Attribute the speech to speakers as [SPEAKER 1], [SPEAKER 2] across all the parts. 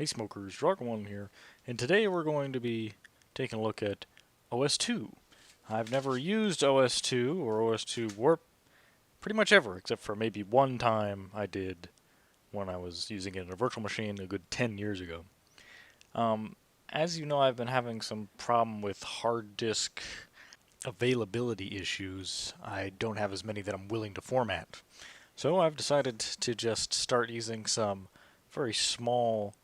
[SPEAKER 1] Hey smokers, Dragon1 here, and today we're going to be taking a look at OS2. I've never used OS2 or OS2 Warp pretty much ever, except for maybe one time I did when I was using it in a virtual machine a good 10 years ago. As you know, I've been having some problem with hard disk availability issues. I don't have as many that I'm willing to format. So I've decided to just start using some very small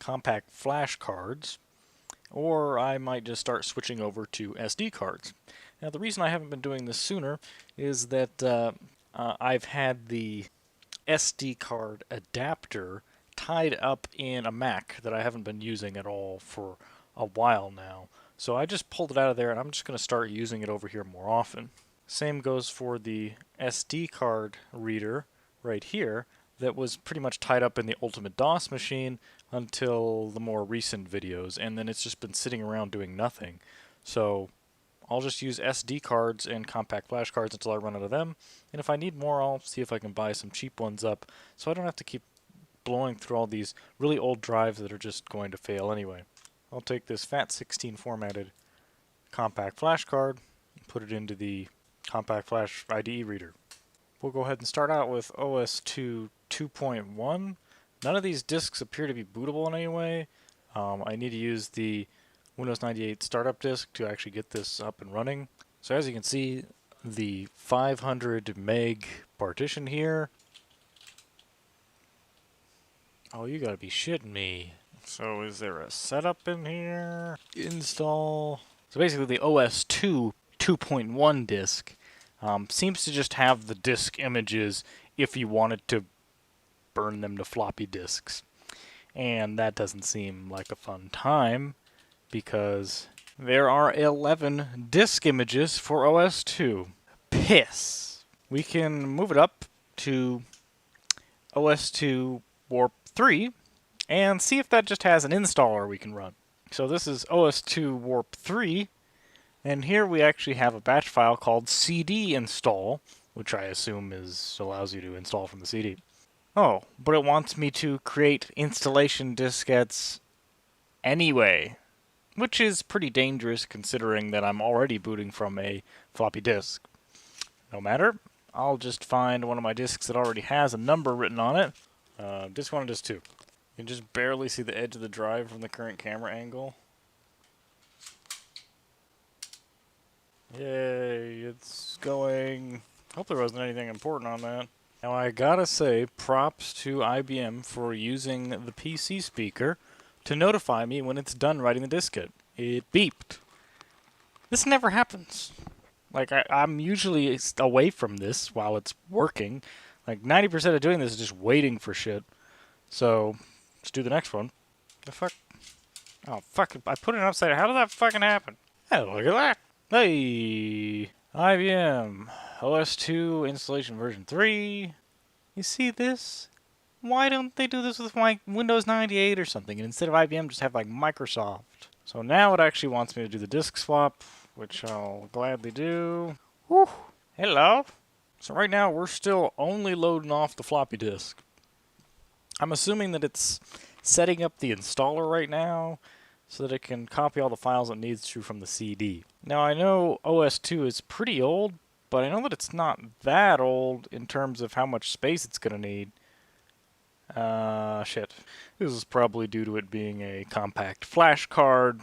[SPEAKER 1] compact flash cards, or I might just start switching over to SD cards. Now the reason I haven't been doing this sooner is that I've had the SD card adapter tied up in a Mac that I haven't been using at all for a while now. So I just pulled it out of there and I'm just going to start using it over here more often. Same goes for the SD card reader right here that was pretty much tied up in the Ultimate DOS machine until the more recent videos, and then it's just been sitting around doing nothing. So I'll just use SD cards and compact flash cards until I run out of them, and if I need more I'll see if I can buy some cheap ones up so I don't have to keep blowing through all these really old drives that are just going to fail anyway. I'll take this FAT16 formatted compact flash card and put it into the compact flash IDE reader. We'll go ahead and start out with OS2 2.1. None of these disks appear to be bootable in any way. I need to use the Windows 98 startup disk to actually get this up and running. So as you can see, the 500 meg partition here. Oh, you gotta be shitting me. So is there a setup in here? Install. So basically the OS2 2.1 disk seems to just have the disk images if you wanted to burn them to floppy disks. And that doesn't seem like a fun time because there are 11 disk images for OS2. Piss. We can move it up to OS2 Warp 3 and see if that just has an installer we can run. So this is OS2 Warp 3, and here we actually have a batch file called CD install, which I assume allows you to install from the CD. Oh, but it wants me to create installation diskettes anyway, which is pretty dangerous considering that I'm already booting from a floppy disk. No matter, I'll just find one of my disks that already has a number written on it. Disk 1 and Disk 2. You can just barely see the edge of the drive from the current camera angle. Yay, it's going. Hope there wasn't anything important on that. Now I gotta say, props to IBM for using the PC speaker to notify me when it's done writing the diskette. It beeped. This never happens. Like, I'm usually away from this while it's working. Like, 90% of doing this is just waiting for shit. So, let's do the next one. The fuck? Oh, fuck. I put it upside down. How did that fucking happen? Hey, look at that. Hey! IBM. OS2 installation version 3. You see this? Why don't they do this with my Windows 98 or something? And instead of IBM, just have like Microsoft. So now it actually wants me to do the disk swap, which I'll gladly do. Whew. Hello. So right now we're still only loading off the floppy disk. I'm assuming that it's setting up the installer right now so that it can copy all the files it needs to from the CD. Now I know OS2 is pretty old, but I know that it's not that old in terms of how much space it's going to need. Shit. This is probably due to it being a compact flash card.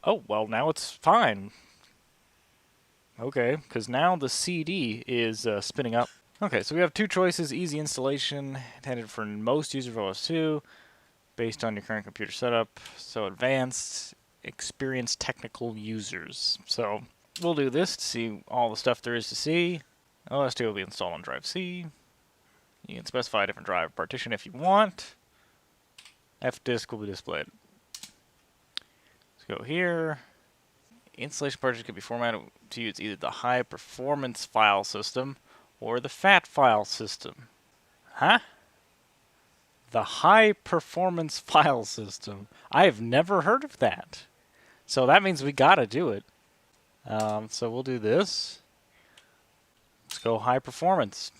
[SPEAKER 1] Oh, well now it's fine. Okay, because now the CD is spinning up. Okay, so we have two choices. Easy installation, intended for most users of OS2, based on your current computer setup. So advanced, experienced technical users. So we'll do this to see all the stuff there is to see. OS2 will be installed on drive C. You can specify a different drive partition if you want. F-disk will be displayed. Let's go here. Installation partition can be formatted to use either the high performance file system or the FAT file system. Huh? The high performance file system. I have never heard of that. So that means we gotta do it. So we'll do this. Let's go high performance.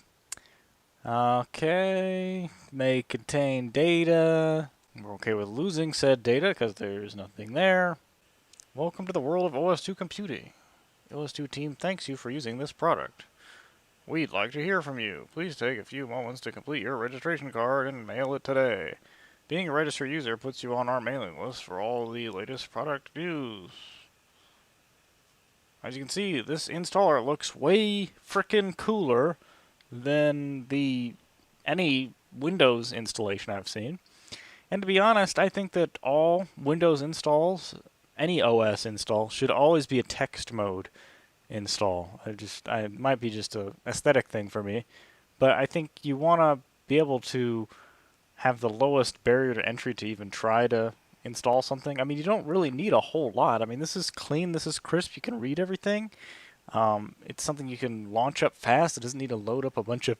[SPEAKER 1] Okay, may contain data. We're okay with losing said data because there's nothing there. Welcome to the world of OS2 computing. The OS2 team thanks you for using this product. We'd like to hear from you. Please take a few moments to complete your registration card and mail it today. Being a registered user puts you on our mailing list for all the latest product news. As you can see, this installer looks way frickin' cooler than any Windows installation I've seen. And to be honest, I think that all Windows installs, any OS install, should always be a text mode install. It might be just a aesthetic thing for me, but I think you want to be able to have the lowest barrier to entry to even try to install something. I mean, you don't really need a whole lot. I mean, this is clean, this is crisp, you can read everything. It's something you can launch up fast. It doesn't need to load up a bunch of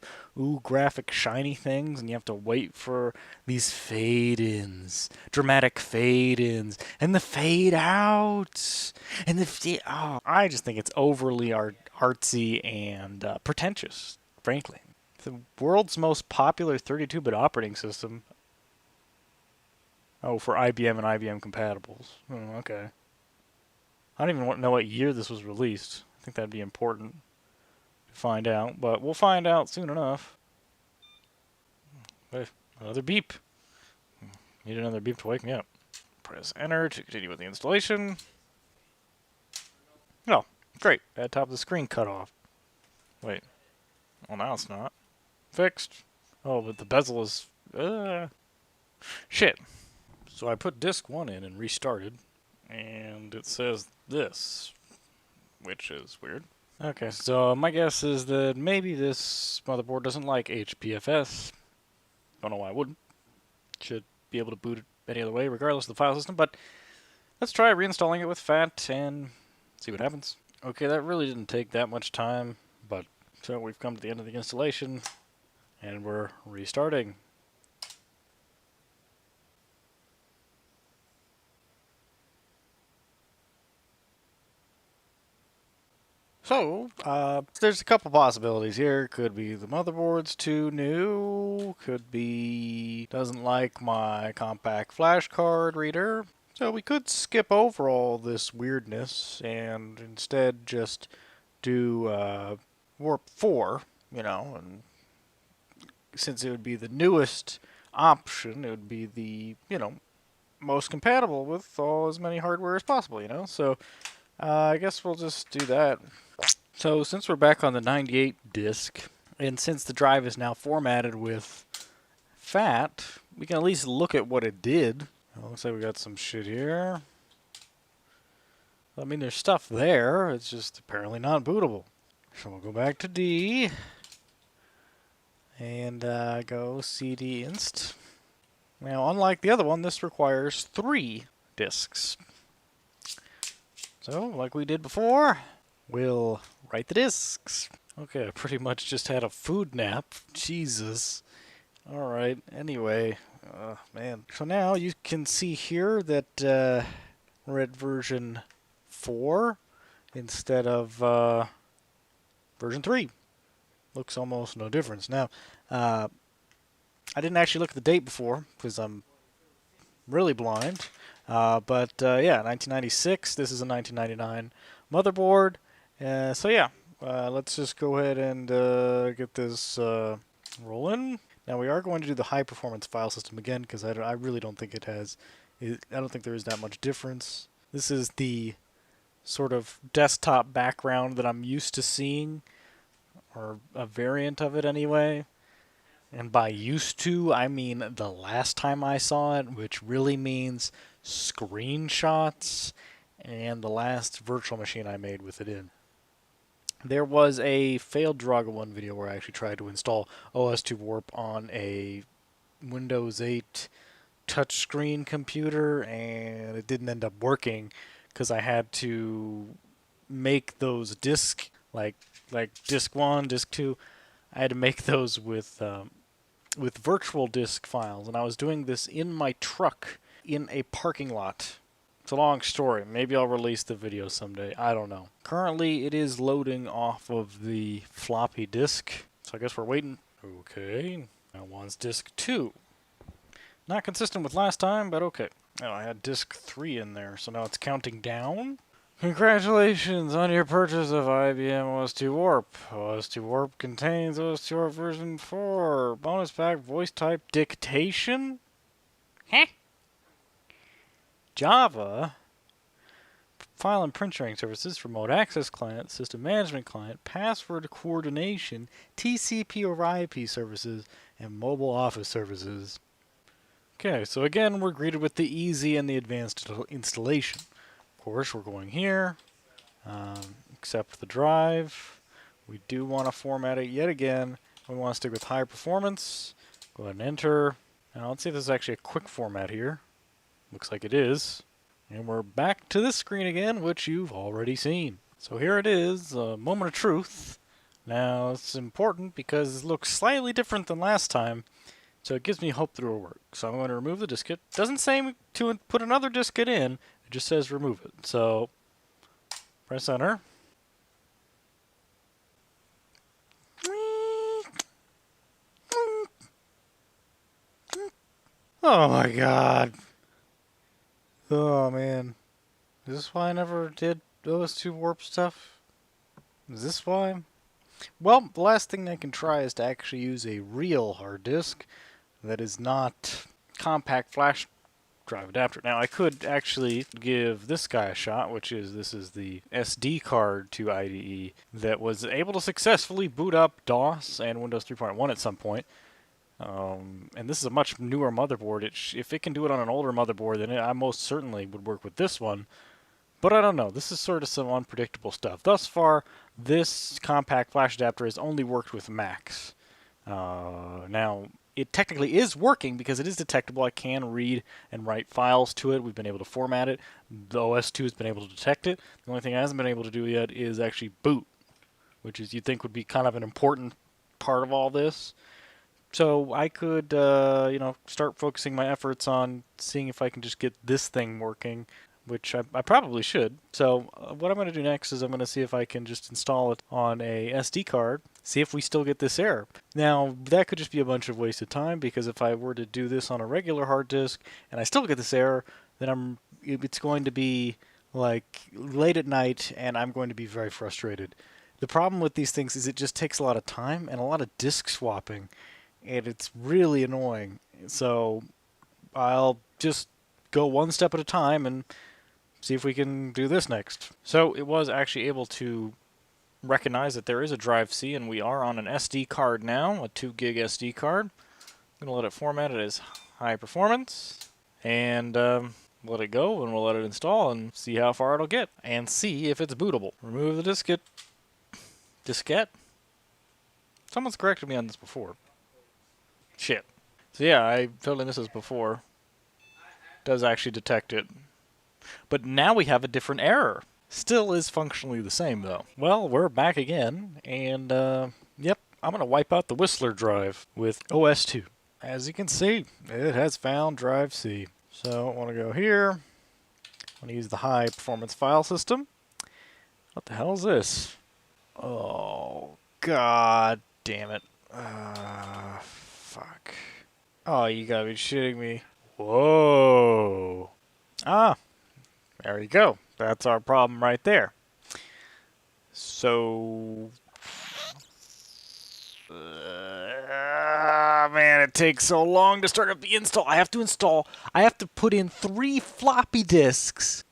[SPEAKER 1] graphic shiny things, and you have to wait for these fade-ins, dramatic fade-ins, and the fade-outs, and I just think it's overly artsy and pretentious, frankly. The world's most popular 32-bit operating system. Oh, for IBM and IBM compatibles. Oh, okay. I don't even know what year this was released. I think that'd be important to find out, but we'll find out soon enough. Wait, another beep. Need another beep to wake me up. Press enter to continue with the installation. Oh, great. That top of the screen cut off. Wait. Well, now it's not. Fixed. Oh, but the bezel is... shit. So I put disk 1 in and restarted, and it says this, which is weird. Okay, so my guess is that maybe this motherboard doesn't like HPFS. Don't know why I wouldn't. Should be able to boot it any other way, regardless of the file system, but let's try reinstalling it with FAT and see what happens. Okay, that really didn't take that much time, but so we've come to the end of the installation, and we're restarting. So, there's a couple possibilities here. Could be the motherboard's too new. Could be doesn't like my compact flash card reader. So we could skip over all this weirdness and instead just do Warp 4, and since it would be the newest option, it would be the, most compatible with as many hardware as possible, So I guess we'll just do that. So since we're back on the 98 disk, and since the drive is now formatted with FAT, we can at least look at what it did. Looks like we got some shit here. I mean, there's stuff there. It's just apparently not bootable. So we'll go back to D and go cd inst. Now, unlike the other one, this requires 3 disks. So, like we did before, we'll write the disks. Okay, I pretty much just had a food nap. Jesus. Alright, anyway. Man. So now you can see here that we're at version 4 instead of version 3. Looks almost no difference. Now, I didn't actually look at the date before because I'm really blind. But yeah, 1996. This is a 1999 motherboard. So yeah, let's just go ahead and get this rolling. Now we are going to do the high performance file system again because I really don't think I don't think there is that much difference. This is the sort of desktop background that I'm used to seeing, or a variant of it anyway. And by used to, I mean the last time I saw it, which really means screenshots and the last virtual machine I made with it in. There was a failed Draga 1 video where I actually tried to install OS2 Warp on a Windows 8 touchscreen computer, and it didn't end up working because I had to make those disc, like disk 1, disk 2, I had to make those with virtual disk files, and I was doing this in my truck in a parking lot. It's a long story. Maybe I'll release the video someday. I don't know. Currently, it is loading off of the floppy disk, so I guess we're waiting Okay, now one's disk 2. Not consistent with last time, but okay. Oh, I had disk 3 in there, so now it's counting down. Congratulations on your purchase of IBM OS2 Warp. OS2 Warp contains OS2 Warp version 4. Bonus pack voice type dictation? Heh? Java? File and print sharing services, remote access client, system management client, password coordination, TCP or IP services, and mobile office services. Okay, so again, we're greeted with the easy and the advanced installation. Of course, we're going here, accept the drive. We do want to format it yet again. We want to stick with high performance. Go ahead and enter. Now let's see if this is actually a quick format here. Looks like it is. And we're back to this screen again, which you've already seen. So here it is, a moment of truth. Now it's important because it looks slightly different than last time. So it gives me hope that it will work. So I'm going to remove the diskette. Doesn't say to put another diskette in, it just says remove it. So press enter. Oh my god. Oh man. Is this why I never did OS2 Warp stuff? Is this why? Well, the last thing I can try is to actually use a real hard disk that is not compact flash drive adapter. Now I could actually give this guy a shot, this is the SD card to IDE that was able to successfully boot up DOS and Windows 3.1 at some point. And this is a much newer motherboard. If it can do it on an older motherboard, then I most certainly would work with this one. But I don't know. This is sort of some unpredictable stuff. Thus far, this compact flash adapter has only worked with Macs. Now, it technically is working because it is detectable. I can read and write files to it. We've been able to format it. The OS2 has been able to detect it. The only thing it hasn't been able to do yet is actually boot, which is you'd think would be kind of an important part of all this. So I could, start focusing my efforts on seeing if I can just get this thing working, which I probably should. So what I'm going to do next is I'm going to see if I can just install it on a SD card, see if we still get this error. Now, that could just be a bunch of wasted time, because if I were to do this on a regular hard disk and I still get this error, then it's going to be like late at night and I'm going to be very frustrated. The problem with these things is it just takes a lot of time and a lot of disk swapping, and it's really annoying. So I'll just go one step at a time and see if we can do this next. So it was actually able to recognize that there is a drive C, and we are on an SD card now, a 2 gig SD card. I'm going to let it format it as high performance, and let it go, and we'll let it install and see how far it'll get, and see if it's bootable. Remove the diskette. Diskette? Someone's corrected me on this before. Shit. So yeah, I totally missed this before. Does actually detect it. But now we have a different error. Still is functionally the same, though. Well, we're back again, and, yep, I'm going to wipe out the Whistler drive with OS2. As you can see, it has found drive C. So I want to go here. I want to use the high performance file system. What the hell is this? Oh, god damn it. Fuck. Oh, you gotta be shitting me. Whoa. Ah, there you go. That's our problem right there. So... man, it takes so long to start up the install. I have to put in 3 floppy disks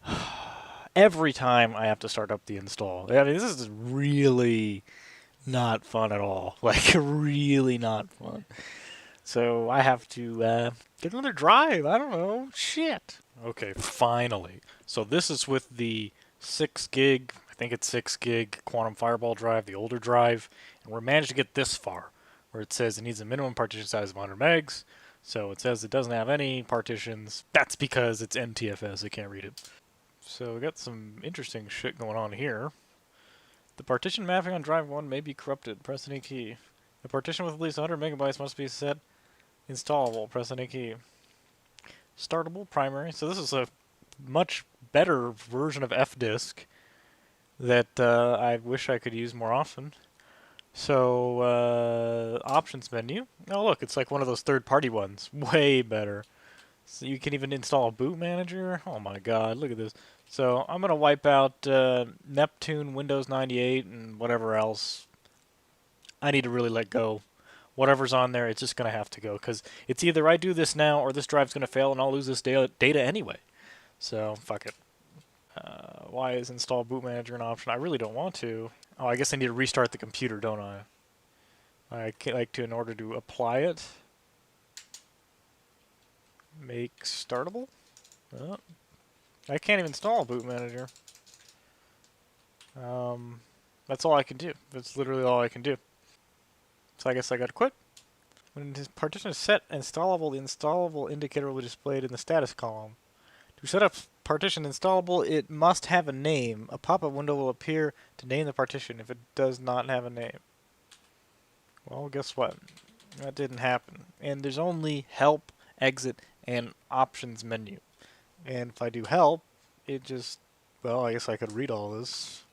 [SPEAKER 1] every time I have to start up the install. I mean, this is really not fun at all. Like, really not fun. So I have to get another drive. I don't know. Shit. Okay, finally. So this is with the 6 gig, I think it's 6 gig Quantum Fireball drive, the older drive. And we're managed to get this far, where it says it needs a minimum partition size of 100 megs. So it says it doesn't have any partitions. That's because it's NTFS. I can't read it. So we got some interesting shit going on here. The partition mapping on drive 1 may be corrupted. Press any key. The partition with at least 100 megabytes must be set installable. Press any key. Startable primary. So this is a much better version of F-Disk that I wish I could use more often. So, options menu. Oh, look, it's like one of those third-party ones. Way better. So you can even install a boot manager. Oh my god, look at this. So I'm going to wipe out Neptune, Windows 98, and whatever else. I need to really let go. Whatever's on there, it's just going to have to go, because it's either I do this now or this drive's going to fail and I'll lose this data anyway. So, fuck it. Why is install boot manager an option? I really don't want to. Oh, I guess I need to restart the computer, don't I? Like to, in order to apply it. Make startable? Oh, I can't even install a boot manager. That's all I can do. That's literally all I can do. So I guess I gotta quit. When this partition is set and installable, the installable indicator will be displayed in the status column. To set up partition installable, it must have a name. A pop-up window will appear to name the partition if it does not have a name. Well, guess what? That didn't happen. And there's only help, exit, and options menu. And if I do help, it just, well, I guess I could read all this.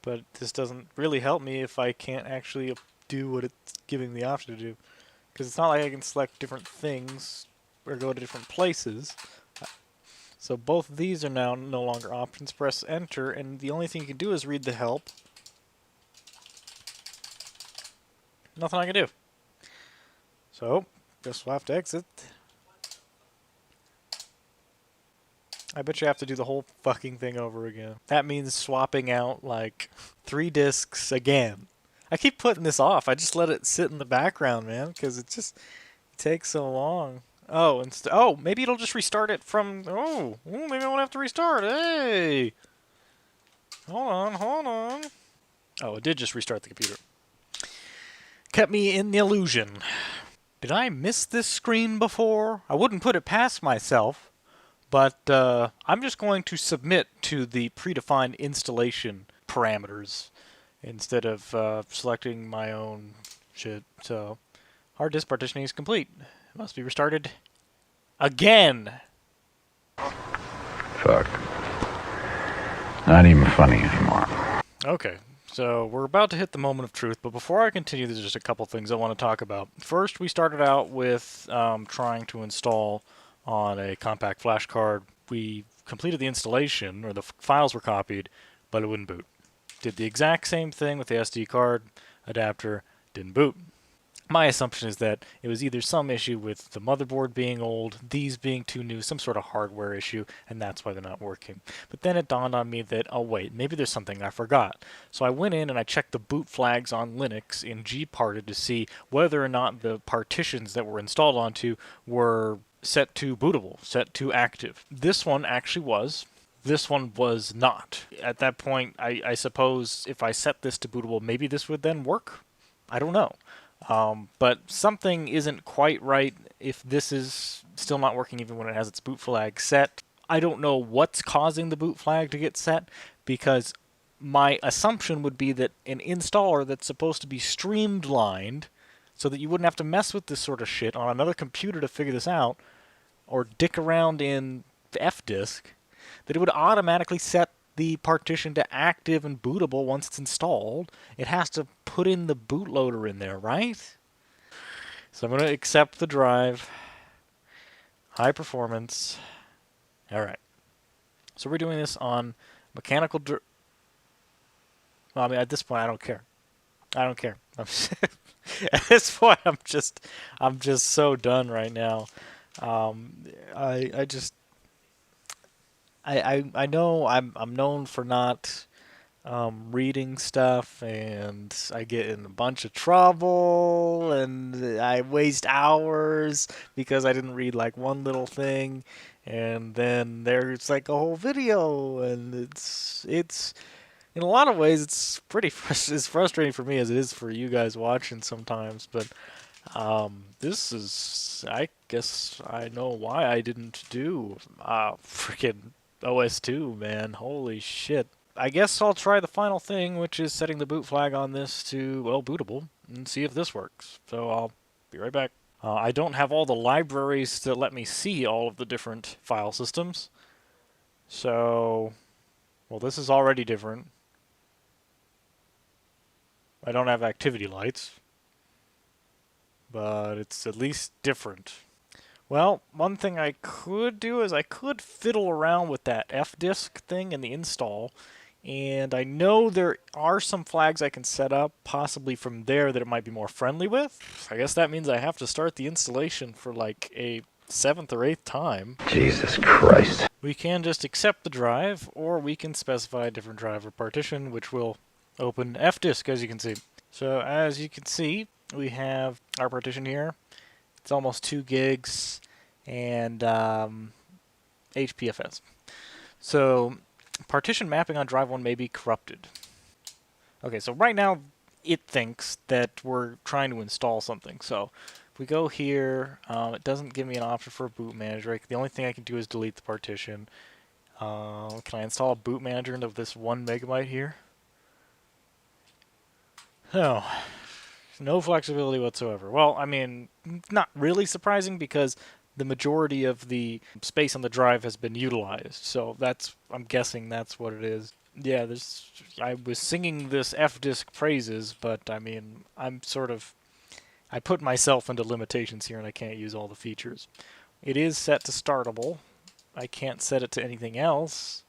[SPEAKER 1] But this doesn't really help me if I can't actually do what it's giving the option to do. Because it's not like I can select different things or go to different places. So both of these are now no longer options. Press enter, and the only thing you can do is read the help. Nothing I can do. So, guess we'll have to exit. I bet you have to do the whole fucking thing over again. That means swapping out, like, 3 disks again. I keep putting this off. I just let it sit in the background, man, because it just takes so long. Oh, maybe it'll just restart it from... Oh, maybe I won't have to restart. Hey! Hold on. Oh, it did just restart the computer. Kept me in the illusion. Did I miss this screen before? I wouldn't put it past myself, but I'm just going to submit to the predefined installation parameters instead of selecting my own shit. So, hard disk partitioning is complete. It must be restarted again.
[SPEAKER 2] Fuck. Not even funny anymore.
[SPEAKER 1] Okay, so we're about to hit the moment of truth, but before I continue, there's just a couple things I want to talk about. First, we started out with trying to install on a compact flash card. We completed the installation, or the files were copied, but it wouldn't boot. Did the exact same thing with the SD card adapter, didn't boot. My assumption is that it was either some issue with the motherboard being old, these being too new, some sort of hardware issue, and that's why they're not working. But then it dawned on me that, oh wait, maybe there's something I forgot. So I went in and I checked the boot flags on Linux in gparted to see whether or not the partitions that were installed onto were set to bootable, set to active. This one actually was. This one was not. At that point, I suppose if I set this to bootable, maybe this would then work? I don't know. But something isn't quite right if this is still not working even when it has its boot flag set. I don't know what's causing the boot flag to get set, because my assumption would be that an installer that's supposed to be streamlined so that you wouldn't have to mess with this sort of shit on another computer to figure this out, or dick around in F-disk, that it would automatically set the partition to active and bootable once it's installed. It has to put in the bootloader in there, right? So I'm going to accept the drive. High performance. Alright. So we're doing this on mechanical... Well, I mean, at this point, I don't care. I don't care. At this point, I'm just so done right now. I know I'm known for not reading stuff, and I get in a bunch of trouble, and I waste hours because I didn't read like one little thing, and then there's like a whole video, and it's in a lot of ways it's pretty as frustrating for me as it is for you guys watching sometimes, but this is, I guess I know why I didn't do freaking OS2, man. Holy shit. I guess I'll try the final thing, which is setting the boot flag on this to, well, bootable, and see if this works. So I'll be right back. I don't have all the libraries that let me see all of the different file systems. So, well, this is already different. I don't have activity lights, but it's at least different. Well, one thing I could do is I could fiddle around with that F-disk thing in the install, and I know there are some flags I can set up, possibly from there, that it might be more friendly with. I guess that means I have to start the installation for like a 7th or 8th time.
[SPEAKER 2] Jesus Christ.
[SPEAKER 1] We can just accept the drive, or we can specify a different drive or partition, which will open F-disk, as you can see. So as you can see, we have our partition here. It's almost 2 gigs and HPFS. So partition mapping on drive 1 may be corrupted. Okay, so right now it thinks that we're trying to install something. So if we go here, it doesn't give me an option for a boot manager. The only thing I can do is delete the partition. Can I install a boot manager into this 1 megabyte here? No. No flexibility whatsoever. Well, I mean, not really surprising because the majority of the space on the drive has been utilized. So I'm guessing that's what it is. Yeah, I was singing this F-disk praises, but I mean, I put myself into limitations here and I can't use all the features. It is set to startable. I can't set it to anything else.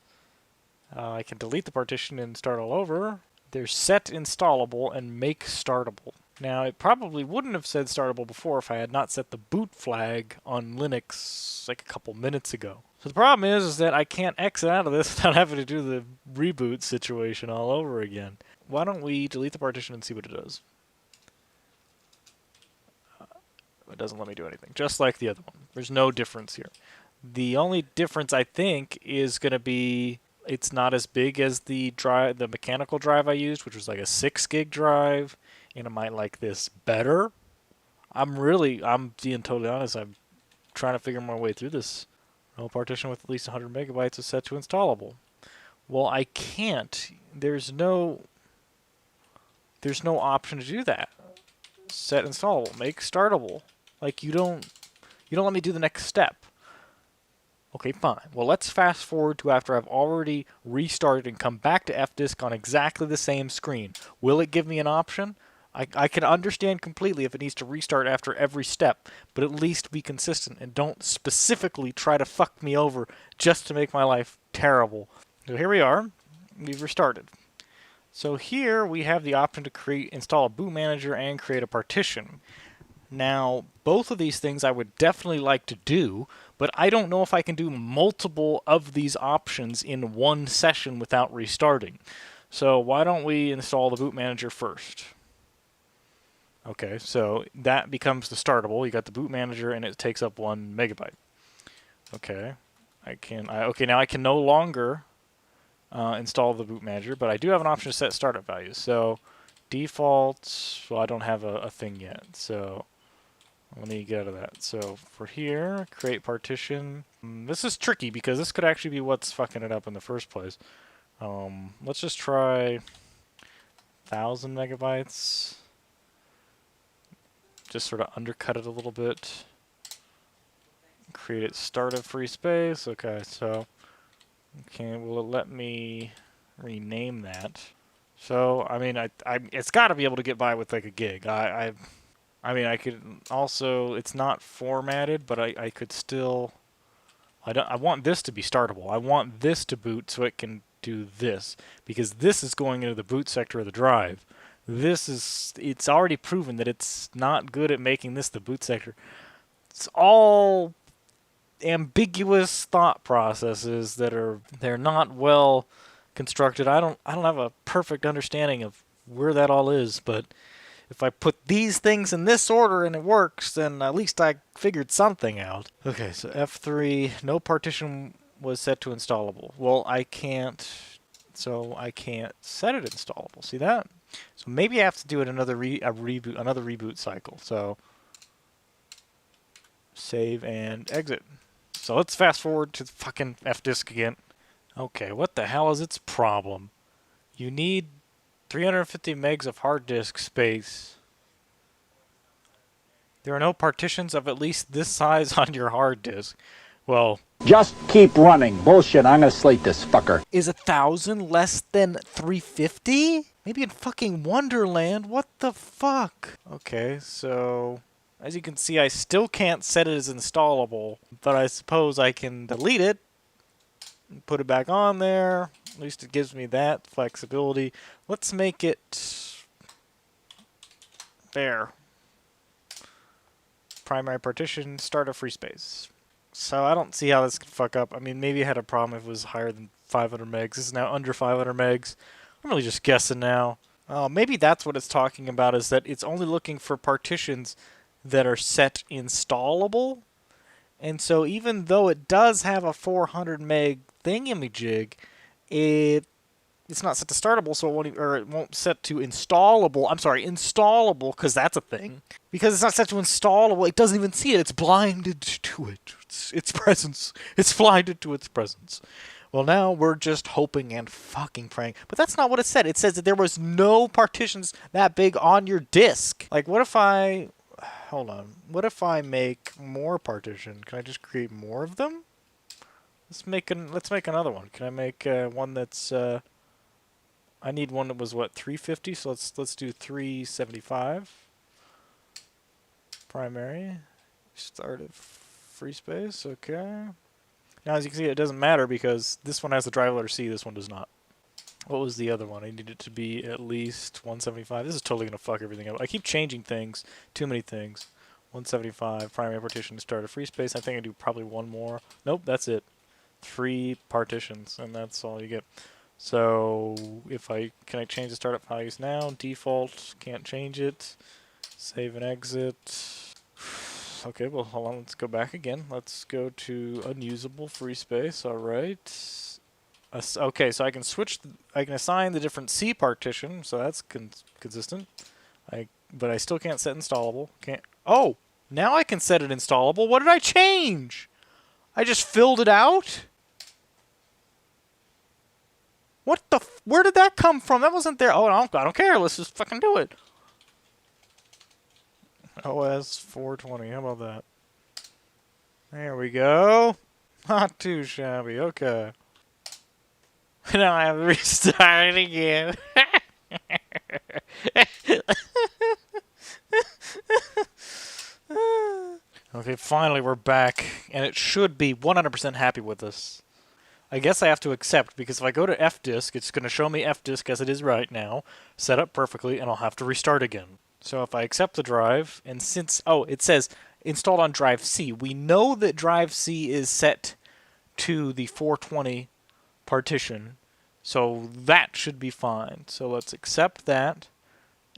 [SPEAKER 1] I can delete the partition and start all over. There's set installable and make startable. Now, it probably wouldn't have said startable before if I had not set the boot flag on Linux like a couple minutes ago. So the problem is that I can't exit out of this without having to do the reboot situation all over again. Why don't we delete the partition and see what it does? It doesn't let me do anything, just like the other one. There's no difference here. The only difference, I think, is going to be it's not as big as the mechanical drive I used, which was like a 6 gig drive. And I might like this better. I'm being totally honest, I'm trying to figure my way through this. No partition with at least 100 megabytes is set to installable. Well, I can't. There's no option to do that. Set installable, make startable. Like you don't let me do the next step. Okay, fine. Well, let's fast forward to after I've already restarted and come back to F-disk on exactly the same screen. Will it give me an option? I can understand completely if it needs to restart after every step, but at least be consistent and don't specifically try to fuck me over just to make my life terrible. So here we are. We've restarted. So here we have the option to install a boot manager and create a partition. Now, both of these things I would definitely like to do, but I don't know if I can do multiple of these options in one session without restarting. So why don't we install the boot manager first? Okay, so that becomes the startable. You got the boot manager, and it takes up 1 megabyte. Okay, okay, now I can no longer install the boot manager, but I do have an option to set startup values. So default, well, I don't have a thing yet, so let me get out of that. So for here, create partition. This is tricky because this could actually be what's fucking it up in the first place. Let's just try 1,000 megabytes. Just sort of undercut it a little bit. Create it startup free space. Okay, so will it let me rename that? So I mean, it's got to be able to get by with like a gig. I mean, I could also. It's not formatted, but I could still. I want this to be startable. I want this to boot so it can do this because this is going into the boot sector of the drive. It's already proven that it's not good at making this the boot sector. It's all ambiguous thought processes they're not well constructed. I don't have a perfect understanding of where that all is, but if I put these things in this order and it works, then at least I figured something out. Okay, so F3, no partition was set to installable. Well, I can't set it installable. See that? So maybe I have to do it another reboot cycle. So save and exit. So let's fast forward to the fucking F-disk again. Okay, what the hell is its problem? You need 350 megs of hard disk space. There are no partitions of at least this size on your hard disk. Well,
[SPEAKER 3] Just keep running. Bullshit, I'm gonna slate this fucker.
[SPEAKER 1] is 1,000 less than 350? Maybe in fucking Wonderland? What the fuck? Okay, so as you can see, I still can't set it as installable, but I suppose I can delete it and put it back on there. At least it gives me that flexibility. Let's make it there. Primary partition, start a free space. So I don't see how this could fuck up. I mean, maybe I had a problem if it was higher than 500 megs. This is now under 500 megs. I'm really just guessing now. Maybe that's what it's talking about, is that it's only looking for partitions that are set installable. And so even though it does have a 400 meg thingamajig, it's not set to startable, so it won't set to installable. I'm sorry, installable, because that's a thing. Because it's not set to installable, it doesn't even see it. It's blinded to it. Its presence. It's blinded to its presence. Well, now we're just hoping and fucking praying. But that's not what it said. It says that there was no partitions that big on your disk. Like, what if I... Hold on. What if I make more partition? Can I just create more of them? Let's make another one. Can I make one that's... I need one that was, what, 350? So let's do 375. Primary. Start at free space. Okay. Now, as you can see, it doesn't matter because this one has the drive letter C, this one does not. What was the other one? I need it to be at least 175. This is totally going to fuck everything up. I keep changing things. Too many things. 175. Primary partition to start a free space. I think I do probably one more. Nope, that's it. 3 partitions, and that's all you get. So, can I change the startup values now? Default, can't change it. Save and exit. Okay, well, hold on, let's go back again. Let's go to unusable free space, alright. Okay, so I can I can assign the different C partition, so that's consistent. But I still can't set installable. Oh! Now I can set it installable. What did I change? I just filled it out? What the where did that come from? That wasn't there. Oh, I don't care. Let's just fucking do it. OS 420. How about that? There we go. Not too shabby. Okay. Now I have to restart it again. Okay, finally we're back, and it should be 100% happy with us. I guess I have to accept, because if I go to fdisk, it's going to show me fdisk as it is right now, set up perfectly, and I'll have to restart again. So if I accept the drive, and since, oh, it says installed on drive C, we know that drive C is set to the 420 partition, so that should be fine. So let's accept that,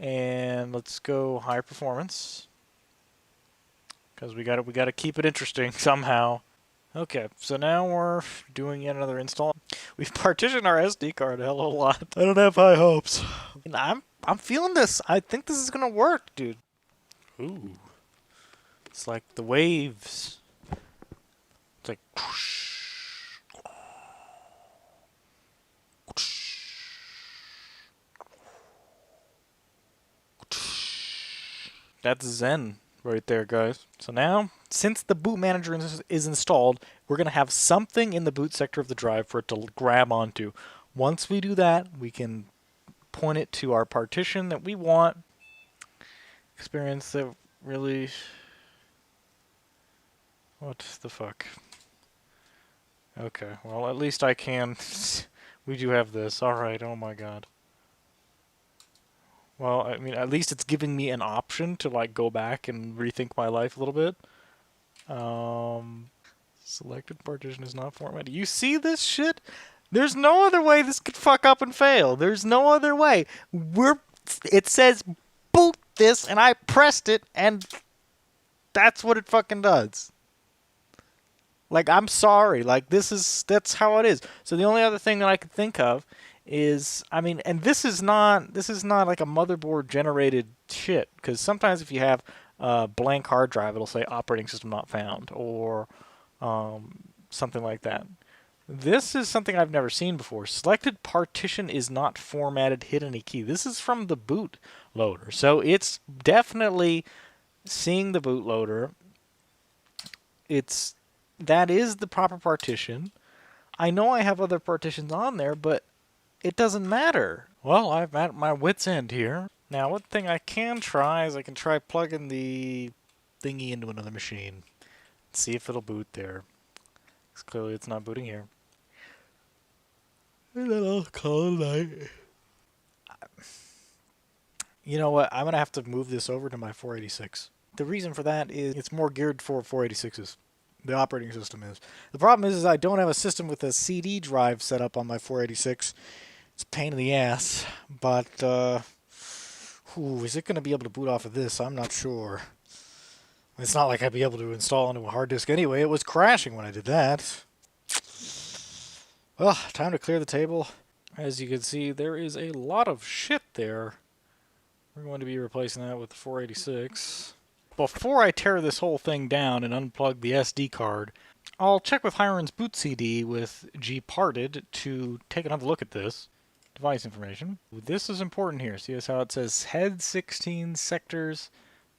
[SPEAKER 1] and let's go high performance, because we got to keep it interesting somehow. Okay, so now we're doing yet another install. We've partitioned our SD card a hell of a lot. I don't have high hopes. And I'm feeling this. I think this is gonna work, dude. Ooh. It's like the waves. It's like whoosh, whoosh, whoosh. That's Zen right there, guys. So now, since the boot manager is installed, we're going to have something in the boot sector of the drive for it to grab onto. Once we do that, we can point it to our partition that we want. Experience that really... What the fuck? Okay, well, at least I can... We do have this. Alright, oh my god. Well, I mean, at least it's giving me an option to, like, go back and rethink my life a little bit. Selected partition is not formatted. You see this shit? There's no other way this could fuck up and fail. There's no other way. It says boot this, and I pressed it, and that's what it fucking does. Like, I'm sorry. Like, that's how it is. So the only other thing that I could think of is, I mean, and this is not like a motherboard generated shit, because sometimes if you have a blank hard drive, it'll say operating system not found, or something like that. This is something I've never seen before. Selected partition is not formatted, hit any key. This is from the boot loader, so it's definitely seeing the bootloader. It's that is the proper partition. I know I have other partitions on there, but it doesn't matter. Well, I'm at my wit's end here. Now, one thing I can try is I can try plugging the thingy into another machine. See if it'll boot there. Because clearly it's not booting here. And then I'll call it a night. You know what? I'm going to have to move this over to my 486. The reason for that is it's more geared for 486s. The operating system is. The problem is I don't have a system with a CD drive set up on my 486. It's a pain in the ass. But, is it going to be able to boot off of this? I'm not sure. It's not like I'd be able to install into a hard disk anyway. It was crashing when I did that. Well, time to clear the table. As you can see, there is a lot of shit there. We're going to be replacing that with the 486. Before I tear this whole thing down and unplug the SD card, I'll check with Hiron's boot CD with gparted to take another look at this device information. This is important here. See how it says head 16 sectors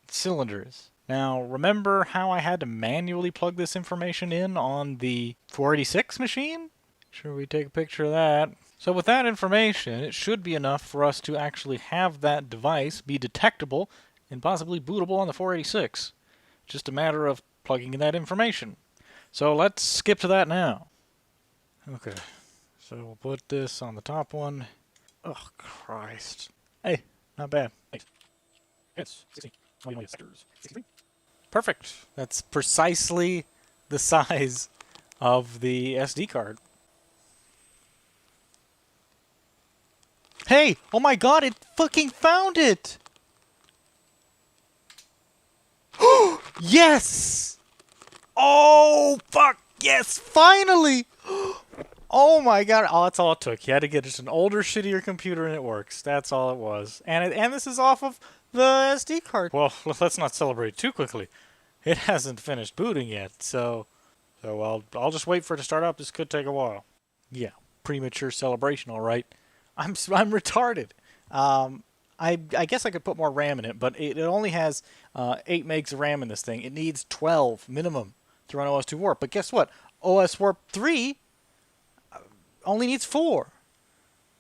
[SPEAKER 1] cylinders. Now, remember how I had to manually plug this information in on the 486 machine? Sure, we take a picture of that. So with that information, it should be enough for us to actually have that device be detectable and possibly bootable on the 486. Just a matter of plugging in that information. So let's skip to that now. Okay, so we'll put this on the top one. Oh, Christ. Hey, not bad. Thanks. It's 16. Sectors. 63. Perfect. That's precisely the size of the SD card. Hey! Oh my god, it fucking found it! Yes! Oh, fuck! Yes, finally! Oh my god. Oh, that's all it took. You had to get just an older, shittier computer and it works. That's all it was. And this is off of the SD card. Well, let's not celebrate too quickly. It hasn't finished booting yet, so I'll just wait for it to start up. This could take a while. Yeah, premature celebration, all right. I'm retarded. I guess I could put more RAM in it, but it only has 8 megs of RAM in this thing. It needs 12 minimum to run OS 2 Warp. But guess what? OS Warp 3 only needs 4.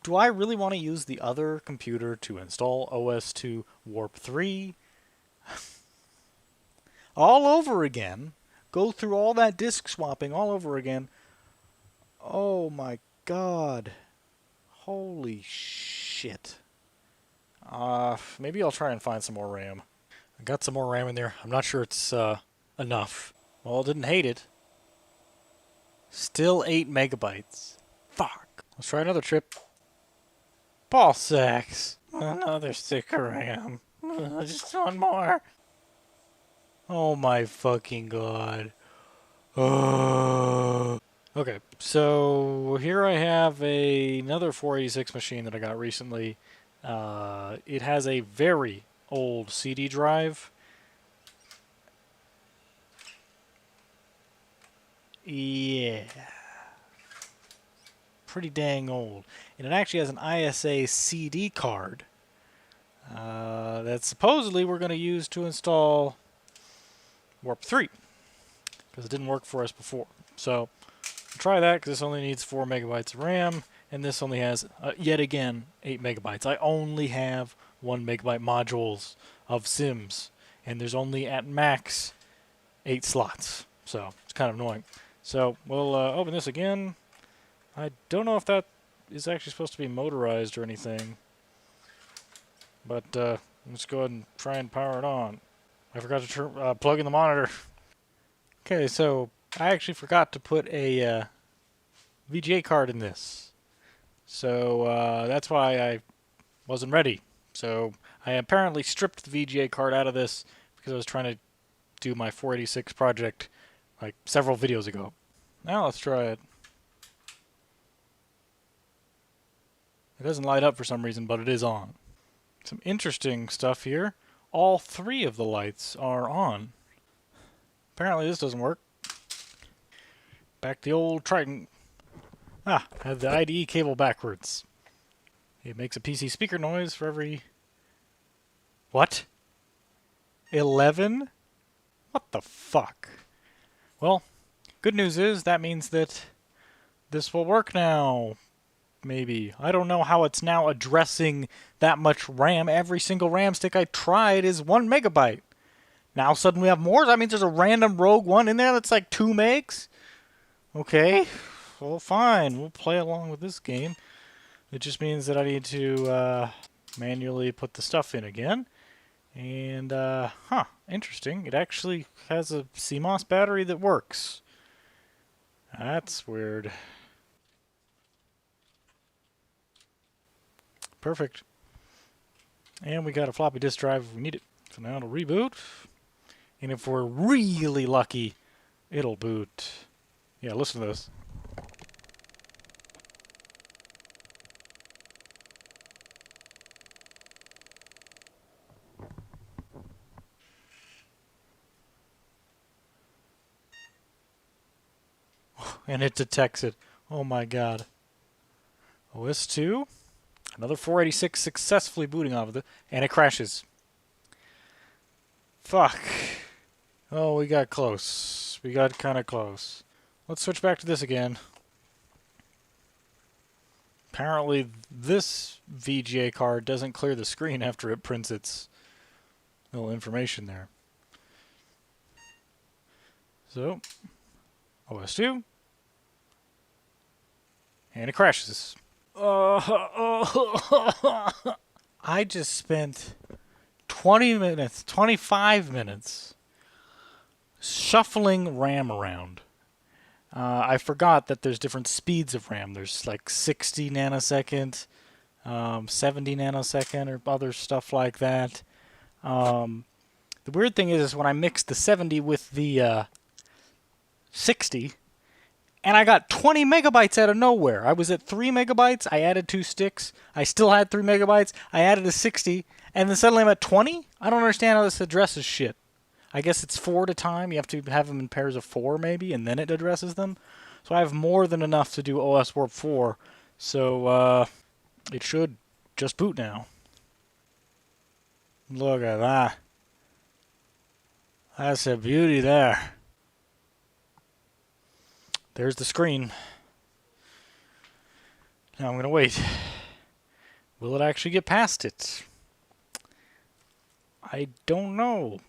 [SPEAKER 1] Do I really want to use the other computer to install OS 2 Warp 3? All over again. Go through all that disk swapping all over again. Oh my god. Holy shit. Maybe I'll try and find some more RAM. I got some more RAM in there. I'm not sure it's enough. Well, I didn't hate it. Still 8 megabytes. Fuck. Let's try another trip. Ball sacks. Another stick of RAM. Just one more. Oh my fucking god. Okay, so here I have another 486 machine that I got recently. It has a very old CD drive. Yeah. Pretty dang old. And it actually has an ISA CD card that supposedly we're going to use to install Warp 3. Because it didn't work for us before. So, try that because this only needs 4 megabytes of RAM. And this only has, yet again, 8 megabytes. I only have 1 megabyte modules of Sims. And there's only, at max, 8 slots. So, it's kind of annoying. So, we'll open this again. I don't know if that is actually supposed to be motorized or anything. But, let's go ahead and try and power it on. I forgot to plug in the monitor. Okay, so I actually forgot to put a VGA card in this. So that's why I wasn't ready. So I apparently stripped the VGA card out of this because I was trying to do my 486 project like several videos ago. Now let's try it. It doesn't light up for some reason, but it is on. Some interesting stuff here. All 3 of the lights are on. Apparently this doesn't work. Back to the old Triton. Ah, had the IDE cable backwards. It makes a PC speaker noise for every... What? 11? What the fuck? Well, Good news is that means that this will work now. Maybe. I don't know how it's now addressing that much RAM. Every single RAM stick I tried is 1 megabyte. Now suddenly we have more? That means there's a random rogue one in there that's like 2 megs? Okay. Well, fine. We'll play along with this game. It just means that I need to manually put the stuff in again. And, interesting. It actually has a CMOS battery that works. That's weird. Perfect. And we got a floppy disk drive if we need it. So now it'll reboot. And if we're really lucky, it'll boot. Yeah, listen to this. And it detects it. Oh my god. OS2. Another 486 successfully booting off of it. And it crashes. Fuck. Oh, we got close. We got kind of close. Let's switch back to this again. Apparently, this VGA card doesn't clear the screen after it prints its little information there. So, OS2. And it crashes. I just spent 20 minutes, 25 minutes shuffling RAM around. I forgot that there's different speeds of RAM. There's like 60 nanosecond, 70 nanosecond, or other stuff like that. The weird thing is when I mixed the 70 with the 60, and I got 20 megabytes out of nowhere. I was at 3 megabytes. I added 2 sticks. I still had 3 megabytes. I added a 60. And then suddenly I'm at 20? I don't understand how this addresses shit. I guess it's 4 at a time. You have to have them in pairs of 4 maybe, and then it addresses them. So I have more than enough to do OS Warp 4. So it should just boot now. Look at that. That's a beauty there. There's the screen. Now I'm going to wait. Will it actually get past it? I don't know.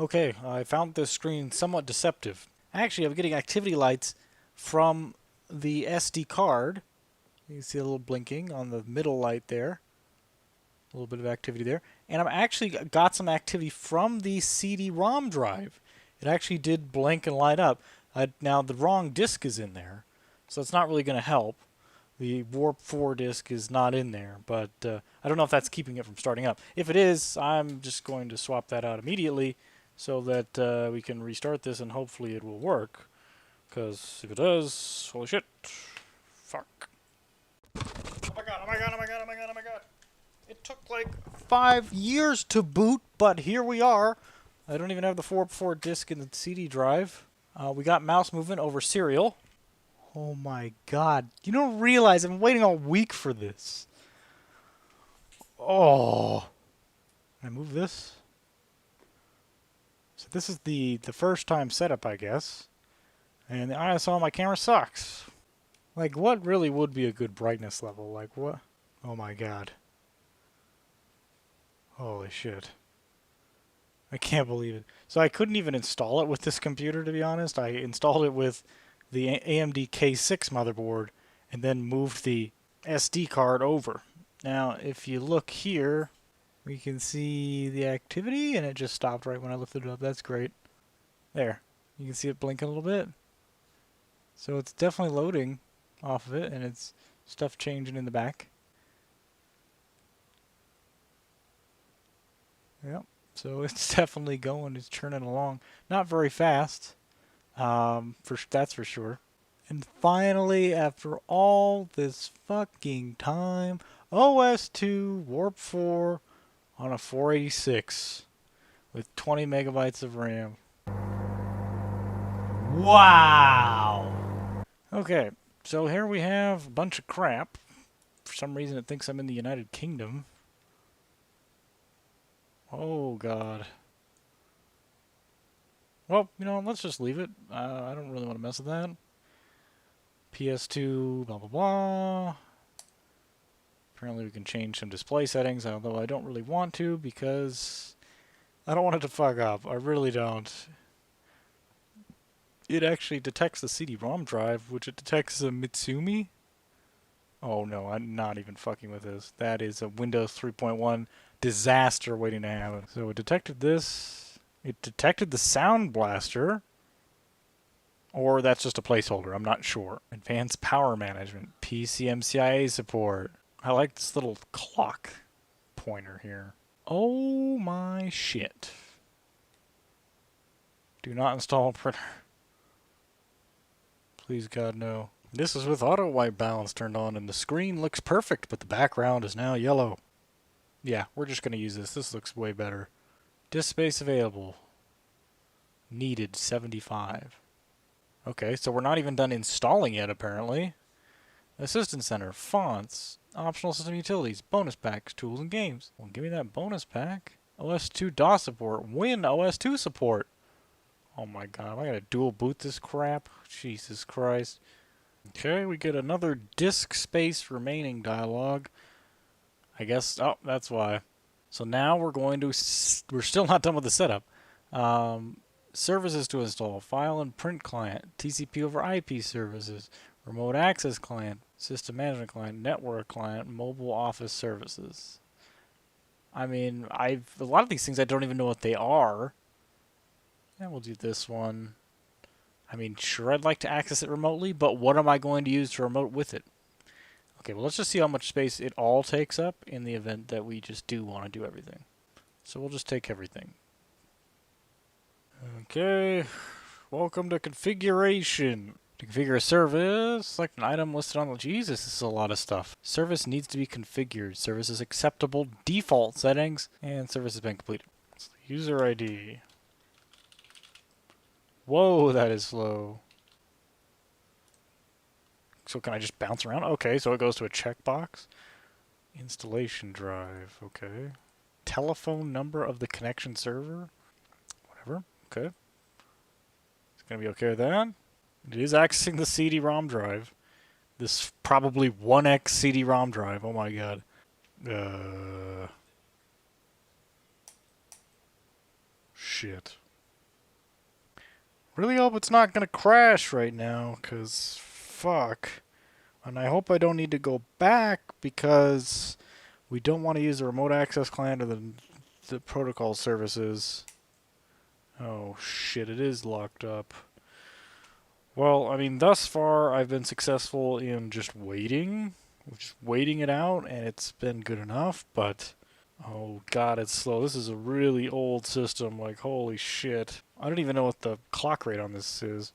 [SPEAKER 1] Okay, I found this screen somewhat deceptive. Actually, I'm getting activity lights from the SD card. You can see a little blinking on the middle light there. A little bit of activity there. And I've actually got some activity from the CD-ROM drive. It actually did blink and light up. Now, the wrong disk is in there, so it's not really going to help. The Warp 4 disk is not in there, but I don't know if that's keeping it from starting up. If it is, I'm just going to swap that out immediately so that we can restart this and hopefully it will work. Because if it does, holy shit. Fuck. Oh my god, oh my god, oh my god, oh my god, oh my god. It took like 5 years to boot, but here we are. I don't even have the Warp 4 disk in the CD drive. We got mouse movement over serial. Oh my god. You don't realize I've been waiting all week for this. Oh. Can I move this? So this is the first time setup, I guess. And the ISO on my camera sucks. Like, what really would be a good brightness level? Like, what? Oh my god. Holy shit. I can't believe it. So I couldn't even install it with this computer, to be honest. I installed it with the AMD K6 motherboard and then moved the SD card over. Now, if you look here, we can see the activity, and it just stopped right when I lifted it up. That's great. There. You can see it blinking a little bit. So it's definitely loading off of it, and it's stuff changing in the back. Yep. So it's definitely going. It's churning along. Not very fast. That's for sure. And finally, after all this fucking time, OS2 Warp 4 on a 486 with 20 megabytes of RAM. Wow! Okay, so here we have a bunch of crap. For some reason it thinks I'm in the United Kingdom. Oh god. Well, you know, let's just leave it. I don't really want to mess with that. PS2, blah, blah, blah. Apparently we can change some display settings, although I don't really want to because I don't want it to fuck up. I really don't. It actually detects the CD-ROM drive, which it detects a Mitsumi. Oh no, I'm not even fucking with this. That is a Windows 3.1 disaster waiting to happen. So it detected this. It detected the Sound Blaster. Or that's just a placeholder, I'm not sure. Advanced Power Management, PCMCIA support. I like this little clock pointer here. Oh my shit. Do not install printer. Please God no. This is with auto white balance turned on and the screen looks perfect, but the background is now yellow. Yeah, we're just going to use this. This looks way better. Disk space available. Needed 75. Okay, so we're not even done installing yet, apparently. Assistance Center, fonts, optional system utilities, bonus packs, tools, and games. Well, give me that bonus pack. OS2 DOS support, Win OS2 support. Oh my god, am I gonna dual boot this crap? Jesus Christ. Okay, we get another disk space remaining dialog. I guess, oh, that's why. So now we're going to, we're still not done with the setup. Services to install, file and print client, TCP over IP services, remote access client, system management client, network client, mobile office services. I mean, a lot of these things I don't even know what they are. And we'll do this one. I mean, sure, I'd like to access it remotely, but what am I going to use to remote with it? Okay, well, let's just see how much space it all takes up in the event that we just do want to do everything. So we'll just take everything. Okay, welcome to configuration. To configure a service, select an item listed on the... Jesus, this is a lot of stuff. Service needs to be configured. Service is acceptable default settings, and service has been completed. User ID. Whoa, that is slow. So can I just bounce around? Okay, so it goes to a checkbox. Installation drive, okay. Telephone number of the connection server. Whatever, okay. It's gonna be okay with that. It is accessing the CD-ROM drive. This probably 1x CD-ROM drive, oh my god. Shit. Really hope it's not gonna crash right now, cause fuck. And I hope I don't need to go back because we don't want to use the remote access client or the protocol services. Oh shit, it is locked up. Well, I mean, thus far I've been successful in just waiting it out, and it's been good enough, but oh god, it's slow. This is a really old system, like holy shit. I don't even know what the clock rate on this is.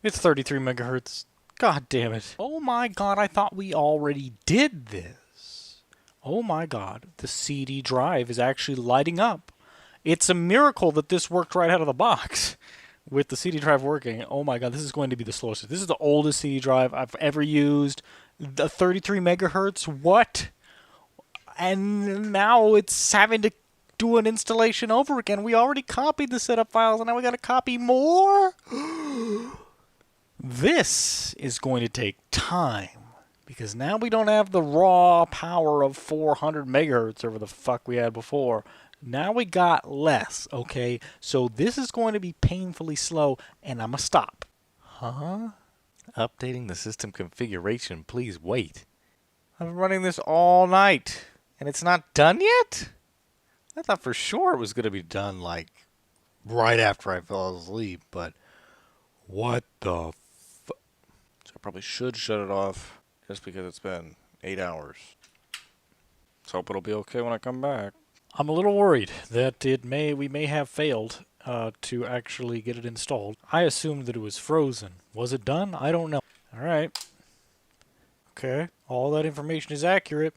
[SPEAKER 1] It's 33 megahertz. God damn it. Oh my god, I thought we already did this. Oh my god, the CD drive is actually lighting up. It's a miracle that this worked right out of the box. With the CD drive working, oh my god, this is going to be the slowest. This is the oldest CD drive I've ever used. The 33 megahertz, what? And now it's having to do an installation over again. We already copied the setup files, and now we gotta copy more? This is going to take time. Because now we don't have the raw power of 400 megahertz or the fuck we had before. Now we got less, okay? So this is going to be painfully slow, and I'm going to stop. Huh? Updating the system configuration. Please wait. I've been running this all night, and it's not done yet? I thought for sure it was going to be done, like, right after I fell asleep, but what the fuck? So I probably should shut it off just because it's been 8 hours. Let's hope it'll be okay when I come back. I'm a little worried that we may have failed to actually get it installed. I assumed that it was frozen. Was it done? I don't know. Alright. Okay. All that information is accurate.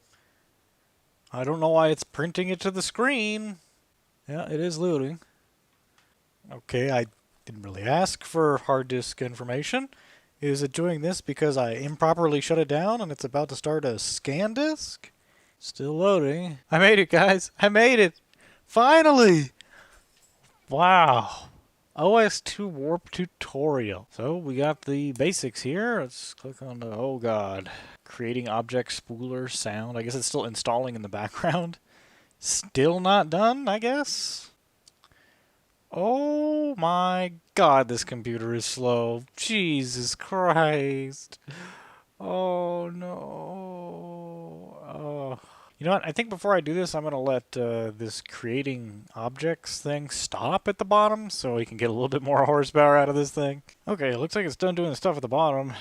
[SPEAKER 1] I don't know why it's printing it to the screen. Yeah, it is loading. Okay, I didn't really ask for hard disk information. Is it doing this because I improperly shut it down and it's about to start a scan disk? Still loading. I made it, guys. I made it. Finally. Wow. OS2 Warp Tutorial. So we got the basics here. Let's click on the, oh god, creating object spooler sound. I guess it's still installing in the background. Still not done, I guess? Oh my god, this computer is slow. Jesus Christ. Oh no. Oh. You know what? I think before I do this, I'm going to let this creating objects thing stop at the bottom so we can get a little bit more horsepower out of this thing. Okay, it looks like it's done doing the stuff at the bottom.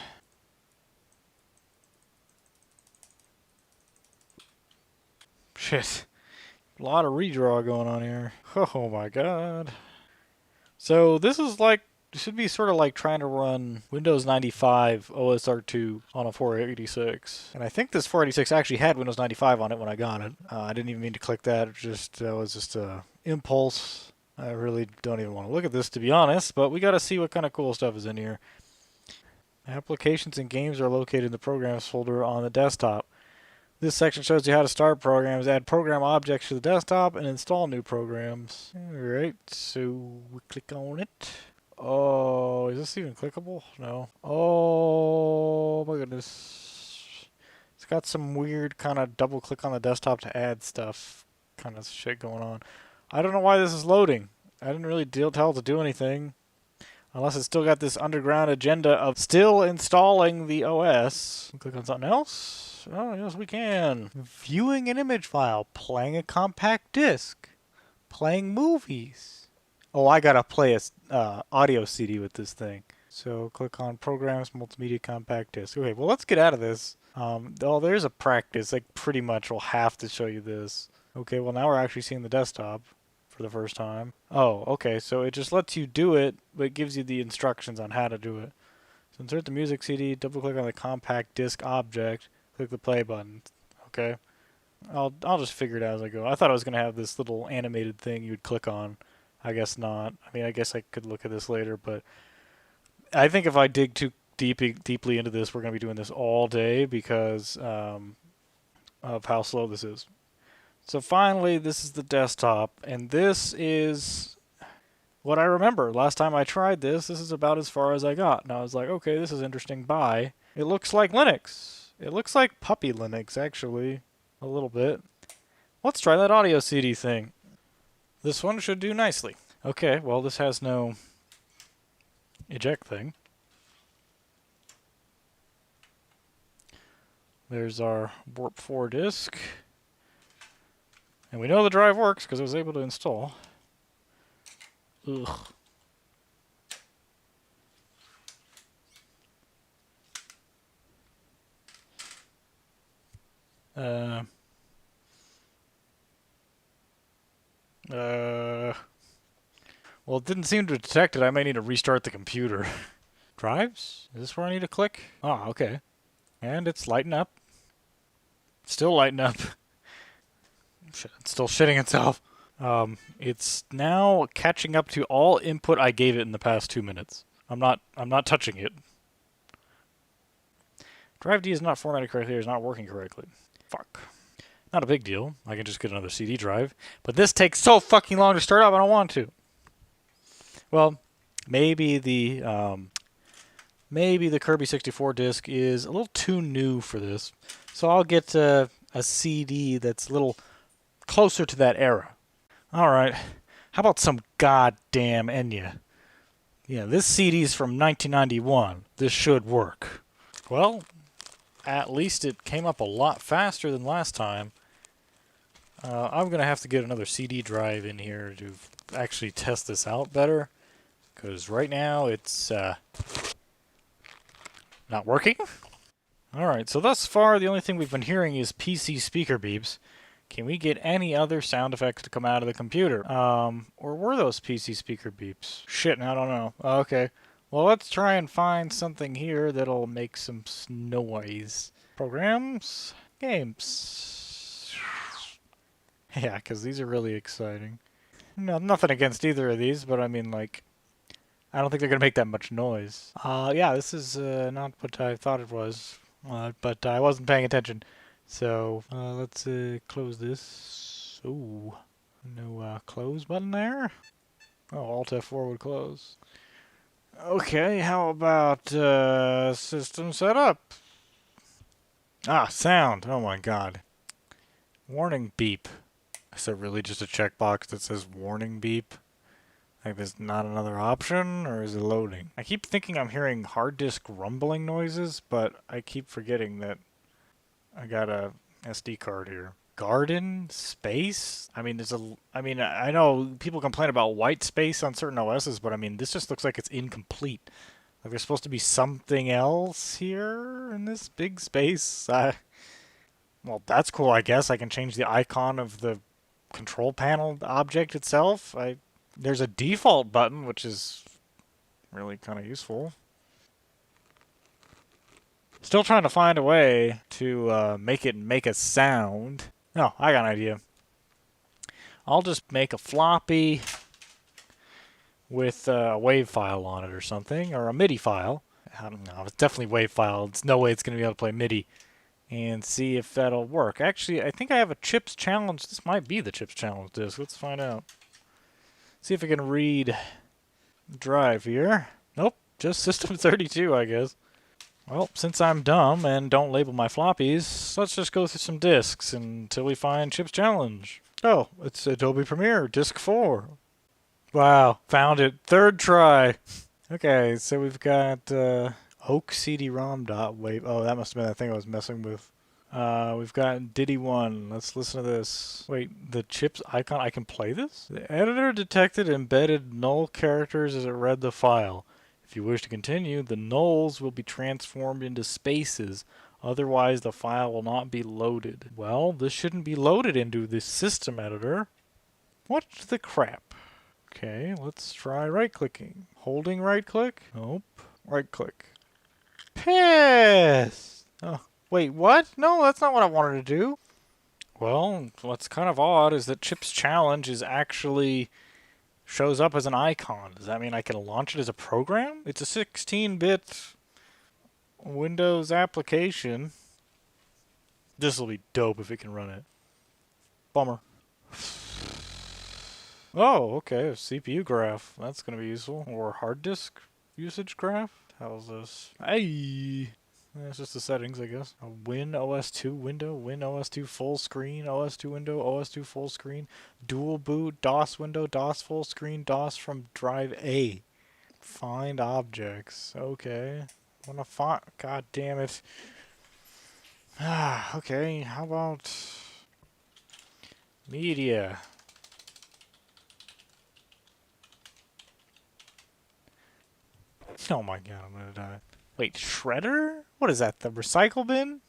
[SPEAKER 1] Shit. A lot of redraw going on here. Oh my god. So this is like, it should be sort of like trying to run Windows 95 OSR2 on a 486. And I think this 486 actually had Windows 95 on it when I got it. I didn't even mean to click that. It just was just a impulse. I really don't even want to look at this, to be honest, but we got to see what kind of cool stuff is in here. Applications and games are located in the programs folder on the desktop. This section shows you how to start programs, add program objects to the desktop, and install new programs. Alright, so we click on it. Oh, is this even clickable? No. Oh my goodness. It's got some weird kind of double click on the desktop to add stuff kind of shit going on. I don't know why this is loading. I didn't really tell it to do anything. Unless it's still got this underground agenda of still installing the OS. Click on something else. Oh, yes, we can. Viewing an image file. Playing a compact disc. Playing movies. Oh, I gotta play a audio CD with this thing. So click on Programs, Multimedia Compact Disc. Okay, well, let's get out of this. Oh, there's a practice. Like, pretty much will have to show you this. Okay, well, now we're actually seeing the desktop for the first time. Oh, okay, so it just lets you do it, but it gives you the instructions on how to do it. So insert the music CD, double click on the compact disc object, click the play button. Okay, I'll just figure it out as I go. I thought I was gonna have this little animated thing you'd click on. I guess not. I mean, I guess I could look at this later, but I think if I dig too deeply into this, we're gonna be doing this all day because of how slow this is. So finally, this is the desktop, and this is what I remember. Last time I tried this is about as far as I got. And I was like, okay, this is interesting. Bye. It looks like Linux. It looks like puppy Linux, actually. A little bit. Let's try that audio CD thing. This one should do nicely. Okay, well, this has no eject thing. There's our Warp 4 disk. And we know the drive works because it was able to install. Ugh. Well, it didn't seem to detect it. I may need to restart the computer. Drives? Is this where I need to click? Oh, okay. And it's lighting up. Still lighting up. Shit, it's still shitting itself. It's now catching up to all input I gave it in the past 2 minutes. I'm not touching it. Drive D is not formatted correctly or is not working correctly. Fuck. Not a big deal. I can just get another CD drive. But this takes so fucking long to start up, I don't want to. Well, maybe the Kirby 64 disc is a little too new for this. So I'll get a CD that's a little closer to that era. Alright. How about some goddamn Enya? Yeah, this CD's from 1991. This should work. Well, at least it came up a lot faster than last time. I'm going to have to get another CD drive in here to actually test this out better. Because right now it's not working. Alright, so thus far the only thing we've been hearing is PC speaker beeps. Can we get any other sound effects to come out of the computer? Or were those PC speaker beeps? Shit, I don't know. Okay. Well, let's try and find something here that'll make some noise. Programs? Games. Yeah, because these are really exciting. No, nothing against either of these, but I mean, like, I don't think they're going to make that much noise. Yeah, this is not what I thought it was, but I wasn't paying attention. So, let's close this. Ooh, no close button there. Oh, Alt F4 would close. Okay, how about system setup? Ah, sound. Oh my god. Warning beep. Is there really just a checkbox that says warning beep? Like there's not another option, or is it loading? I keep thinking I'm hearing hard disk rumbling noises, but I keep forgetting that I got a SD card here. Garden space? I mean, I know people complain about white space on certain OSs, but I mean, this just looks like it's incomplete. Like there's supposed to be something else here in this big space. Well, that's cool, I guess. I can change the icon of the control panel object itself. There's a default button, which is really kind of useful. Still trying to find a way to make it make a sound. No, I got an idea. I'll just make a floppy with a WAV file on it or something, or a MIDI file. I don't know. It's definitely WAV file. There's no way it's going to be able to play MIDI. And see if that'll work. Actually, I think I have a Chips Challenge. This might be the Chips Challenge disc. Let's find out. See if I can read the drive here. Nope, just System 32, I guess. Well, since I'm dumb and don't label my floppies, let's just go through some disks until we find Chips Challenge. Oh, it's Adobe Premiere, Disk 4. Wow, found it. Third try. Okay, so we've got Oak CD-ROM.wave. Oh, that must have been that thing I was messing with. We've got Diddy 1. Let's listen to this. Wait, the chips icon, I can play this? The editor detected embedded null characters as it read the file. If you wish to continue, the nulls will be transformed into spaces. Otherwise, the file will not be loaded. Well, this shouldn't be loaded into the system editor. What the crap? Okay, let's try right-clicking. Holding right-click? Nope. Right-click. Piss! Oh, wait, what? No, that's not what I wanted to do. Well, what's kind of odd is that Chips Challenge is actually shows up as an icon. Does that mean I can launch it as a program? It's a 16-bit Windows application. This will be dope if it can run it. Bummer. Oh, okay, a CPU graph. That's going to be useful. Or hard disk usage graph. How's this? Hey! That's just the settings, I guess. A Win OS2 window, Win OS2 full screen, OS2 window, OS2 full screen, dual boot, DOS window, DOS full screen, DOS from drive A. Find objects. Okay. Wanna find? God damn it. Ah, okay. How about media? Oh my god, I'm gonna die. Wait, shredder? What is that, the recycle bin?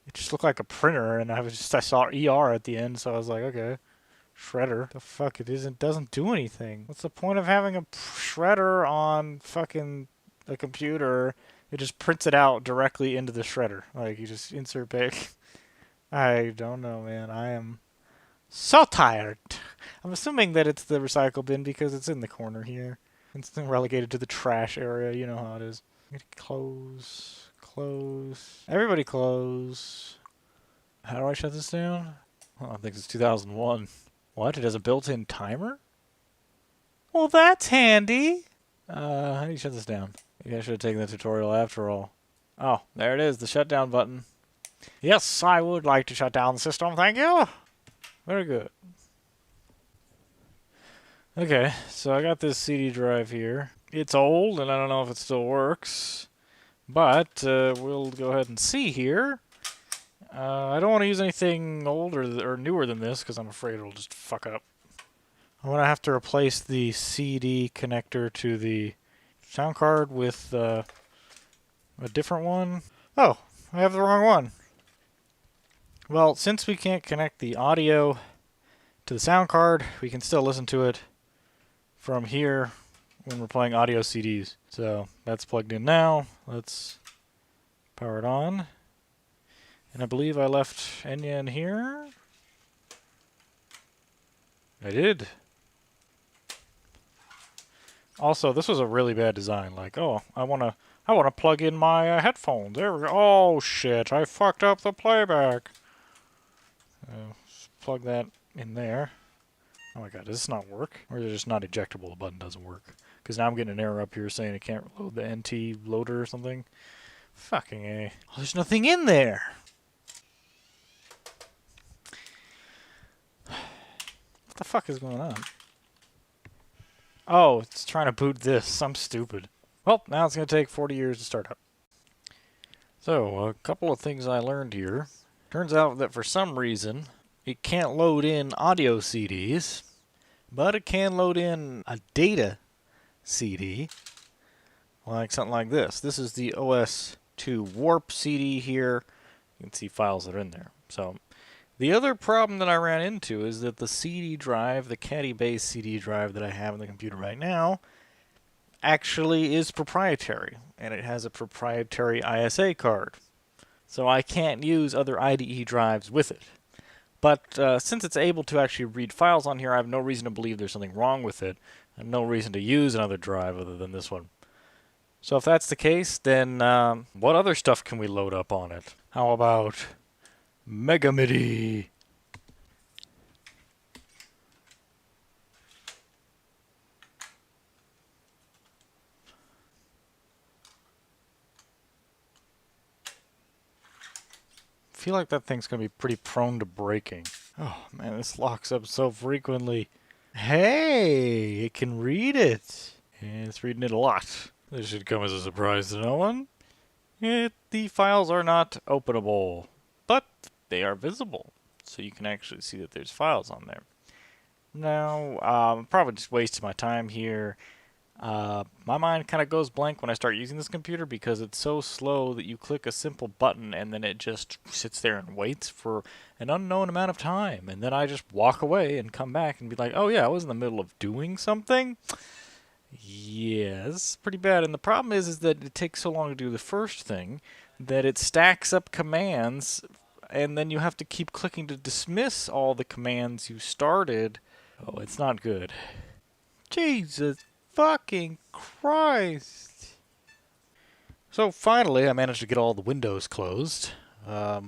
[SPEAKER 1] It just looked like a printer, and I saw ER at the end, so I was like, okay. Shredder. The fuck, doesn't do anything. What's the point of having a shredder on fucking the computer? It just prints it out directly into the shredder. Like, you just insert pick. I don't know, man. I am so tired. I'm assuming that it's the recycle bin because it's in the corner here. It's relegated to the trash area. You know how it is. Close. Close. Everybody close. How do I shut this down? Oh, I think it's 2001. What? It has a built-in timer? Well, that's handy. How do you shut this down? Maybe I should have taken the tutorial after all. Oh, there it is, the shutdown button. Yes, I would like to shut down the system, thank you. Very good. Okay, so I got this CD drive here. It's old, and I don't know if it still works. But we'll go ahead and see here. I don't want to use anything older or newer than this because I'm afraid it'll just fuck up. I'm going to have to replace the CD connector to the sound card with a different one. Oh, I have the wrong one. Well, since we can't connect the audio to the sound card, we can still listen to it from here when we're playing audio CDs. So that's plugged in now. Let's power it on. And I believe I left Enya in here. I did. Also, this was a really bad design. Like, oh, I wanna plug in my headphones. There we go. Oh shit! I fucked up the playback. Plug that in there. Oh my god, does this not work? Or is it just not ejectable? The button doesn't work. Because now I'm getting an error up here saying it can't load the NT loader or something. Fucking A. Oh, there's nothing in there! What the fuck is going on? Oh, it's trying to boot this. I'm stupid. Well, now it's going to take 40 years to start up. So, a couple of things I learned here. Turns out that for some reason, it can't load in audio CDs, but it can load in a data CD, like something like this. This is the OS2 Warp CD here. You can see files that are in there. So, the other problem that I ran into is that the CD drive, the Caddy-based CD drive that I have in the computer right now, actually is proprietary, and it has a proprietary ISA card. So I can't use other IDE drives with it. But since it's able to actually read files on here, I have no reason to believe there's something wrong with it, and no reason to use another drive other than this one. So if that's the case, then what other stuff can we load up on it? How about Mega MIDI? I feel like that thing's going to be pretty prone to breaking. Oh man, this locks up so frequently. Hey, it can read it. And it's reading it a lot. This should come as a surprise to no one. The files are not openable, but they are visible. So you can actually see that there's files on there. Now, I'm probably just wasting my time here. My mind kind of goes blank when I start using this computer because it's so slow that you click a simple button and then it just sits there and waits for an unknown amount of time. And then I just walk away and come back and be like, oh yeah, I was in the middle of doing something. Yes, pretty bad. And the problem is that it takes so long to do the first thing that it stacks up commands and then you have to keep clicking to dismiss all the commands you started. Oh, it's not good. Jesus fucking Christ. So finally I managed to get all the windows closed. Here,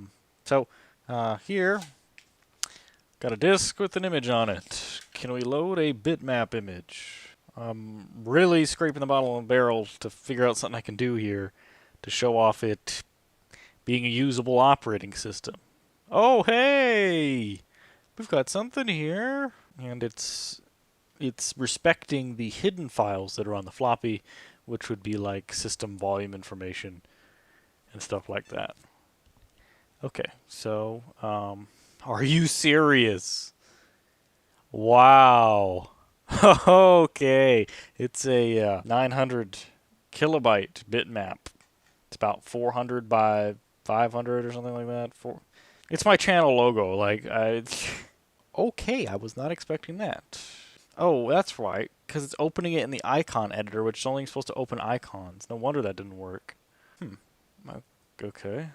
[SPEAKER 1] got a disk with an image on it. Can we load a bitmap image? I'm really scraping the bottom of the barrel to figure out something I can do here to show off it being a usable operating system. Oh hey! We've got something here, and it's respecting the hidden files that are on the floppy, which would be like system volume information and stuff like that. Okay, so, are you serious? Wow. Okay, it's a 900 kilobyte bitmap. It's about 400 by 500 or something like that. It's my channel logo. Okay, I was not expecting that. Oh, that's right, because it's opening it in the icon editor, which is only supposed to open icons. No wonder that didn't work. Okay.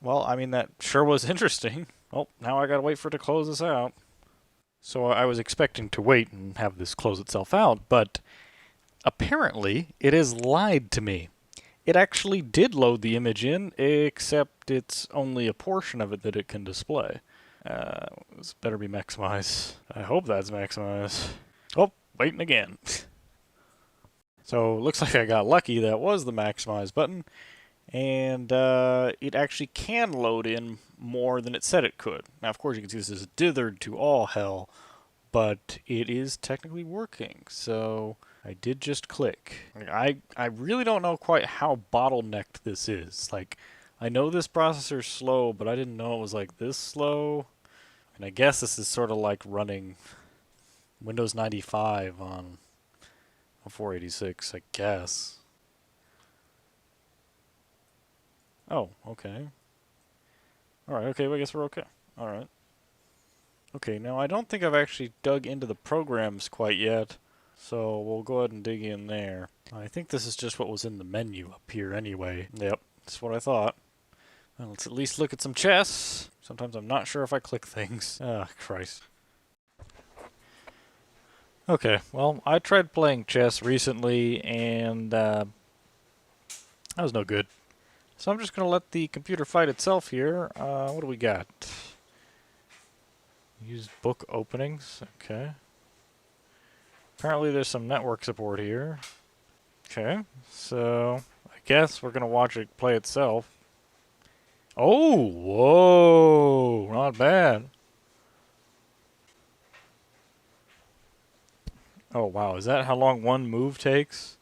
[SPEAKER 1] Well, I mean, that sure was interesting. Well, now I gotta wait for it to close this out. So I was expecting to wait and have this close itself out, but apparently it has lied to me. It actually did load the image in, except it's only a portion of it that it can display. This better be maximized. I hope that's maximized. Oh, waiting again. So, looks like I got lucky. That was the maximize button. And it actually can load in more than it said it could. Now, of course, you can see this is dithered to all hell, but it is technically working. So, I did just click. I really don't know quite how bottlenecked this is. Like, I know this processor's slow, but I didn't know it was like this slow. And I guess this is sort of like running Windows 95 on a 486, I guess. Oh, okay. Alright, okay, well, I guess we're okay. Alright. Okay, now I don't think I've actually dug into the programs quite yet, so we'll go ahead and dig in there. I think this is just what was in the menu up here anyway. Yep, that's what I thought. Well, let's at least look at some chess. Sometimes I'm not sure if I click things. Ah, Christ. Okay, well, I tried playing chess recently, and that was no good. So I'm just going to let the computer fight itself here. What do we got? Use book openings. Okay. Apparently there's some network support here. Okay, so I guess we're gonna watch it play itself. Oh, whoa, not bad. Oh wow, is that how long one move takes?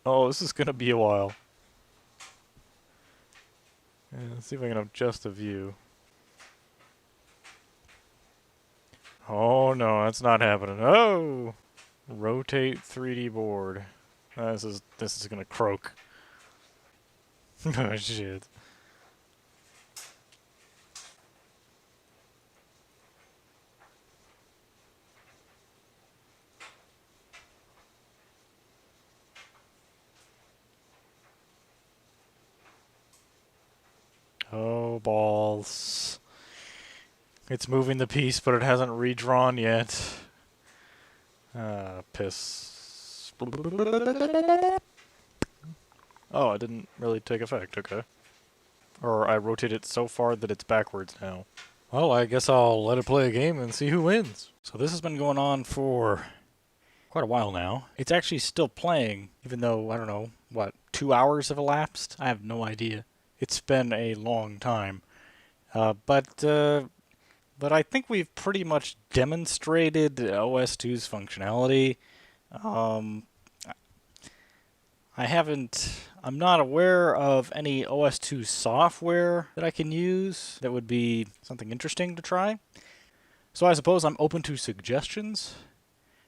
[SPEAKER 1] Oh, this is gonna be a while. Yeah, let's see if I can adjust the view. Oh no, that's not happening. Oh! Rotate 3D board. This is gonna croak. Oh shit. Oh balls. It's moving the piece, but it hasn't redrawn yet. Piss. Oh, it didn't really take effect, okay. Or I rotate it so far that it's backwards now. Well, I guess I'll let it play a game and see who wins. So this has been going on for quite a while now. It's actually still playing, even though, I don't know, what, 2 hours have elapsed? I have no idea. It's been a long time. But I think we've pretty much demonstrated OS2's functionality. I'm not aware of any OS2 software that I can use that would be something interesting to try. So I suppose I'm open to suggestions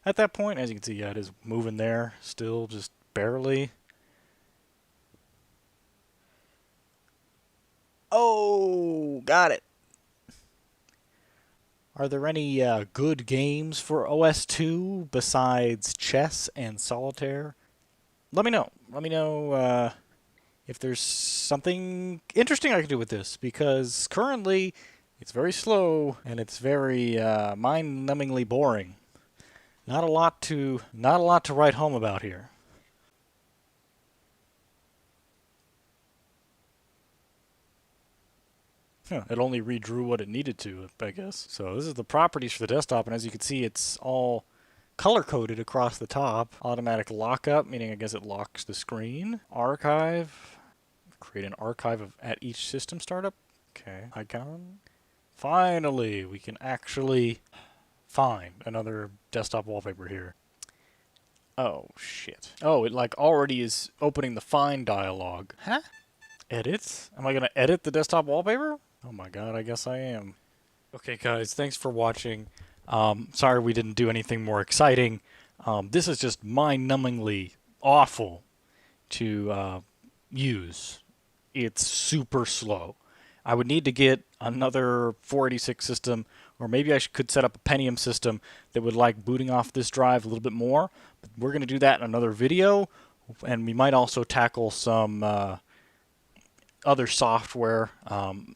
[SPEAKER 1] at that point. As you can see, yeah, it is moving there still, just barely. Oh, got it. Are there any good games for OS2 besides chess and solitaire? Let me know. Let me know if there's something interesting I can do with this, because currently it's very slow and it's very mind-numbingly boring. Not a lot to write home about here. Huh, it only redrew what it needed to, I guess. So this is the properties for the desktop, and as you can see, it's all color-coded across the top. Automatic lockup, meaning I guess it locks the screen. Archive. Create an archive at each system startup. Okay. Icon. Finally, we can actually find another desktop wallpaper here. Oh, shit. Oh, it like already is opening the find dialog. Huh? Edits? Am I going to edit the desktop wallpaper? Oh my god, I guess I am. Okay guys, thanks for watching. Sorry we didn't do anything more exciting. This is just mind-numbingly awful to use. It's super slow. I would need to get another 486 system, or maybe I could set up a Pentium system that would like booting off this drive a little bit more. But we're going to do that in another video, and we might also tackle some other software.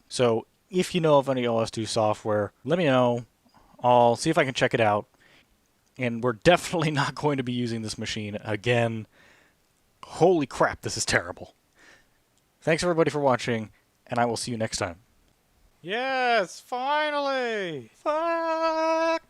[SPEAKER 1] So if you know of any OS2 software, let me know. I'll see if I can check it out. And we're definitely not going to be using this machine again. Holy crap, this is terrible. Thanks everybody for watching, and I will see you next time. Yes, finally! Fuck!